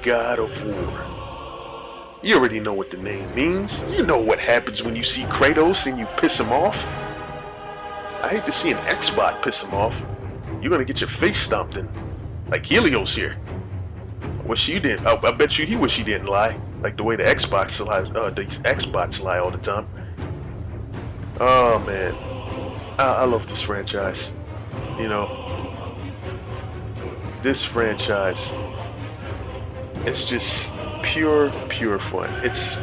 God of War. You already know what the name means. You know what happens when you see Kratos and you piss him off. I hate to see an Xbox piss him off. You're gonna get your face stomped in. Like Helios here. Wish you didn't. I bet you he wish he didn't lie. Like the way the Xbox lies, these Xbox lie all the time. Oh man, I love this franchise. You know, this franchise. It's just pure fun. It's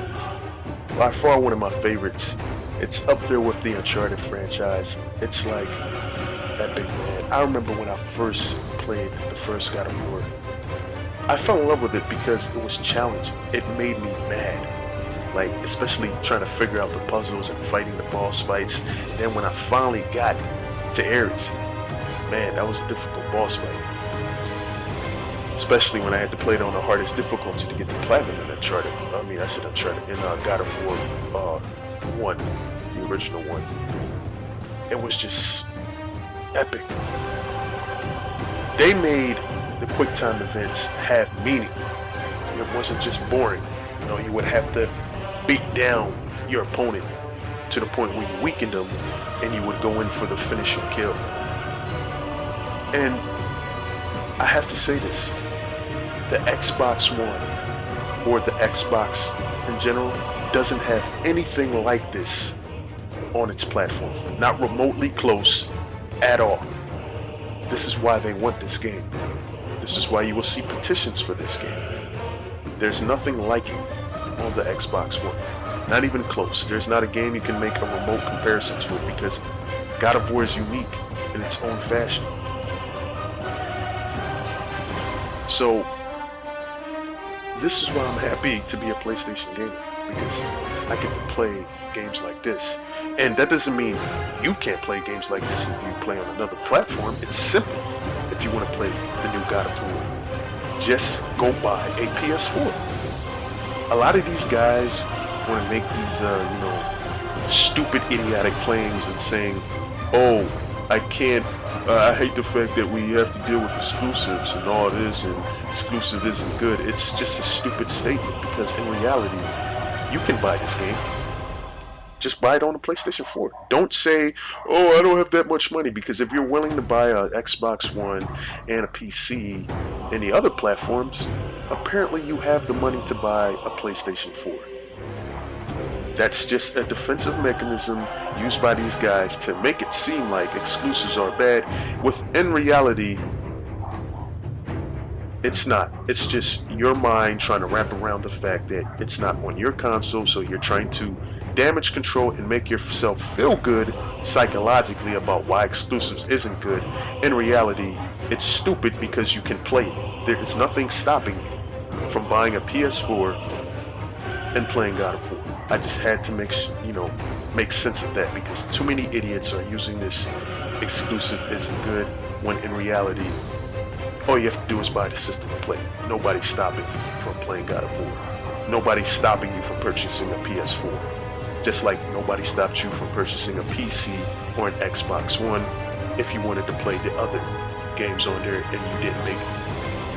by far one of my favorites. It's up there with the Uncharted franchise. It's like epic, man. I remember when I first played the first God of War. I fell in love with it because it was challenging. It made me mad. Like, especially trying to figure out the puzzles and fighting the boss fights. And then when I finally got to Ares, man, that was a difficult boss fight. Especially when I had to play it on the hardest difficulty to get the platinum in Uncharted. I said Uncharted in God of War 1, the original one. It was just epic. They made the quick time events have meaning. It wasn't just boring. You know, you would have to beat down your opponent to the point where you weakened them, and you would go in for the finishing kill. And I have to say this. The Xbox One, or the Xbox in general, doesn't have anything like this on its platform. Not remotely close at all. This is why they want this game. This is why you will see petitions for this game. There's nothing like it on the Xbox One. Not even close. There's not a game you can make a remote comparison to it because God of War is unique in its own fashion. So, this is why I'm happy to be a PlayStation gamer, because I get to play games like this. And that doesn't mean you can't play games like this if you play on another platform. It's simple. If you want to play the new God of War, just go buy a PS4. A lot of these guys want to make these, stupid, idiotic claims and saying, "Oh, I can't. I hate the fact that we have to deal with exclusives and all this, and exclusive isn't good." It's just a stupid statement because in reality, you can buy this game. Just buy it on the PlayStation 4. Don't say, "Oh, I don't have that much money," because if you're willing to buy a Xbox One and a PC and the other platforms, apparently you have the money to buy a PlayStation 4. That's just a defensive mechanism used by these guys to make it seem like exclusives are bad, in reality, it's not. It's just your mind trying to wrap around the fact that it's not on your console, so you're trying to damage control and make yourself feel good psychologically about why exclusives isn't good. In reality, it's stupid because you can play it. There is nothing stopping you from buying a PS4 and playing God of War. I just had to make sense of that because too many idiots are using this exclusive isn't good when in reality all you have to do is buy the system and play it. Nobody's stopping you from playing God of War. Nobody's stopping you from purchasing a PS4. Just like nobody stopped you from purchasing a PC or an Xbox One if you wanted to play the other games on there and you didn't make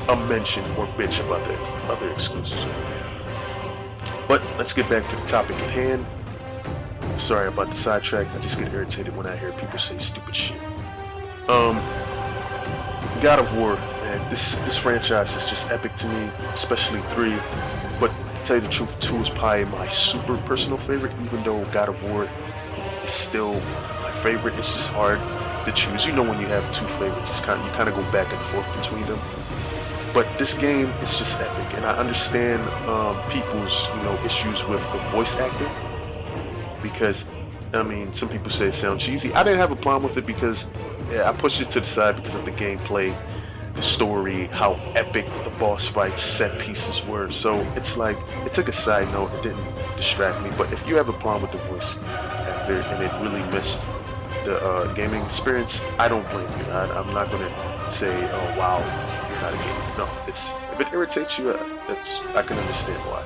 a mention or bitch about the other exclusives on there. But let's get back to the topic at hand. Sorry about the sidetrack. I just get irritated when I hear people say stupid shit. God of War, man, this franchise is just epic to me, especially 3. But to tell you the truth, 2 is probably my super personal favorite, even though God of War is still my favorite. It's just hard to choose. You know, when you have 2 favorites, you kind of go back and forth between them. But this game is just epic, and I understand people's issues with the voice acting because some people say it sounds cheesy. I didn't have a problem with it because I pushed it to the side because of the gameplay, the story, how epic the boss fights, set pieces were. So it's like it took a side note. It didn't distract me. But if you have a problem with the voice actor and it really missed the gaming experience, I don't blame you. I'm not gonna say, "Oh wow, you're not a gamer." No, if it irritates you, I can understand why.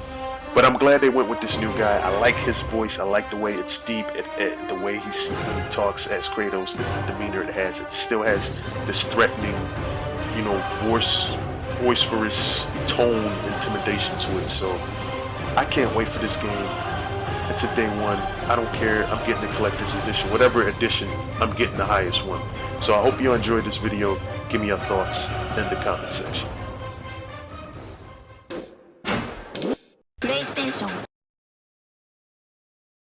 But I'm glad they went with this new guy. I like his voice. I like the way it's deep. The way when he talks as Kratos, the demeanor it has. It still has this threatening, voice boisterous tone, intimidation to it. So I can't wait for this game. It's a day one. I don't care. I'm getting the collector's edition. Whatever edition, I'm getting the highest one. So I hope you enjoyed this video. Give me your thoughts in the comment section. PlayStation